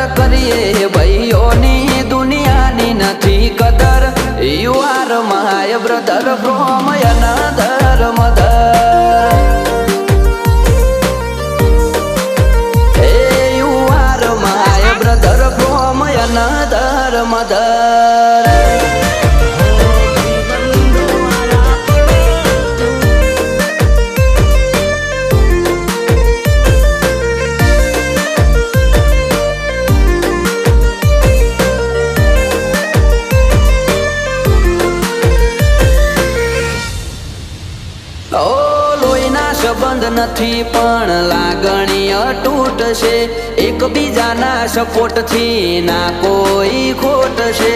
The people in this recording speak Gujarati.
કદર કરીએ ભાઈઓની દુનિયાની નથી કદર. You are my brother from another mother. Hey you are my brother from another mother. સંબંધ નથી પણ લાગણી અતૂટ છે. એકબીજાના સપોર્ટ થી ના કોઈ ખોટ છે.